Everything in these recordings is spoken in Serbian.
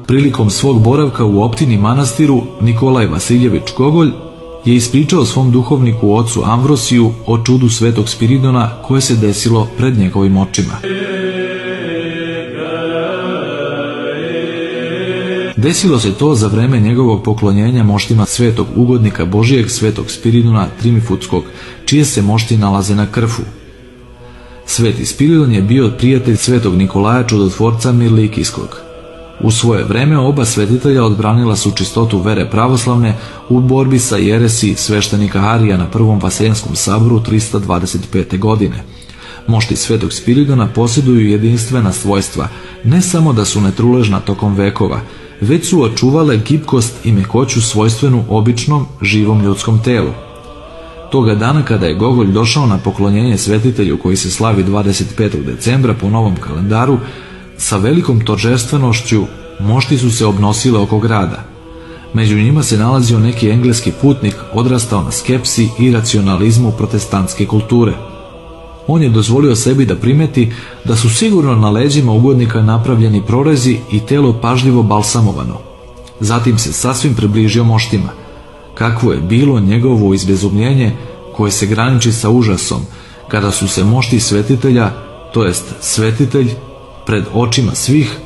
Prilikom svog boravka u optini manastiru, Nikolaj Vasiljević Gogolj je ispričao svom duhovniku ocu Amvrosiju o čudu svetog Spiridona koje se desilo pred njegovim očima. Desilo se to za vreme njegovog poklonjenja moštima svetog ugodnika Božijeg svetog Spiridona Trimifutskog, čije se mošti nalaze na Krfu. Sveti Spiridon je bio prijatelj svetog Nikolaja Čudotvorca Mirlikijskog. U svoje vreme oba svetitelja odbranila su čistotu vere pravoslavne u borbi sa jeresi sveštenika Arija na Prvom Vaseljenskom saboru 325. godine. Mošti svetog Spiridona posjeduju jedinstvena svojstva, ne samo da su netruležna tokom vekova, već su očuvale gibkost i mekoću svojstvenu običnom živom ljudskom telu. Toga dana kada je Gogolj došao na poklonjenje svetitelju koji se slavi 25. decembra po novom kalendaru, sa velikom торжествenošću mošti su se obnosile oko grada. Među njima se nalazio neki engleski putnik odrastao na skepsi i racionalizmu protestantske kulture. On je dozvolio sebi da primeti da su sigurno na leđima ugodnika napravljeni prorezi i telo pažljivo balsamovano. Zatim se sasvim približio moštima. Kakvo je bilo njegovo izbezumljenje koje se graniči sa užasom kada su se mošti svetitelja, to jest svetitelj, pred očima svih,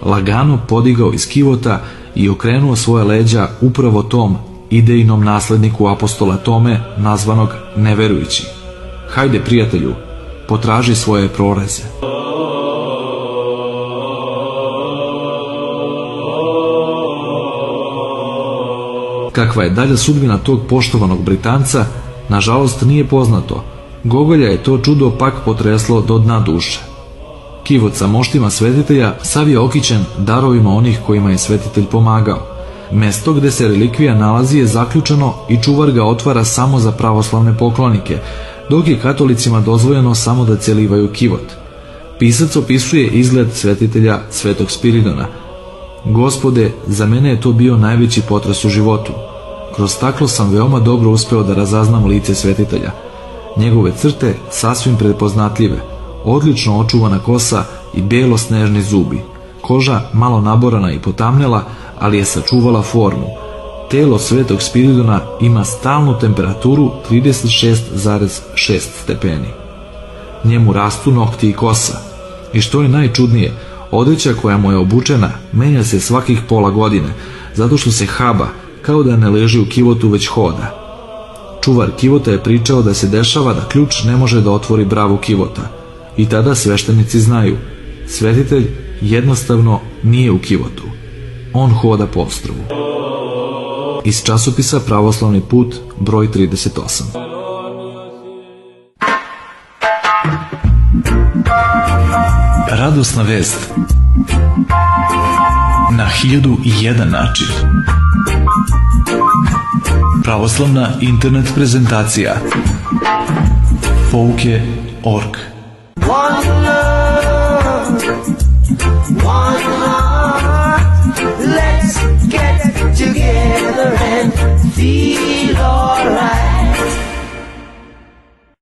lagano podigao iz kivota i okrenuo svoje leđa upravo tom idejnom nasledniku apostola Tome, nazvanog neverujući. Hajde, prijatelju, potraži svoje proreze. Kakva je dalja sudbina tog poštovanog Britanca, nažalost nije poznato. Gogolja je to čudo pak potreslo do dna duše. Kivot sa moštima svetitelja sav je okićen darovima onih kojima je svetitelj pomagao. Mesto gde se relikvija nalazi je zaključano i čuvar ga otvara samo za pravoslavne poklonike, dok je katolicima dozvoljeno samo da celivaju kivot. Pisac opisuje izgled svetitelja svetog Spiridona. Gospode, za mene je to bio najveći potres u životu. Kroz staklo sam veoma dobro uspeo da razaznam lice svetitelja. Njegove crte sasvim prepoznatljive, odlično očuvana kosa i belo snežni zubi. Koža malo naborana i potamnela, ali je sačuvala formu. Telo svetog Spiridona ima stalnu temperaturu 36,6 stepeni. Njemu rastu nokti i kosa. I što je najčudnije, odeća koja mu je obučena menja se svakih pola godine, zato što se haba, kao da ne leži u kivotu već hoda. Čuvar kivota je pričao da se dešava da ključ ne može da otvori bravu kivota. I tada sveštenici znaju, svetitelj jednostavno nije u kivotu. On hoda po ostrvu. Iz časopisa Pravoslavni put, broj 38. Radosna vest na 1001 način. Pravoslavna internet prezentacija pouke.org.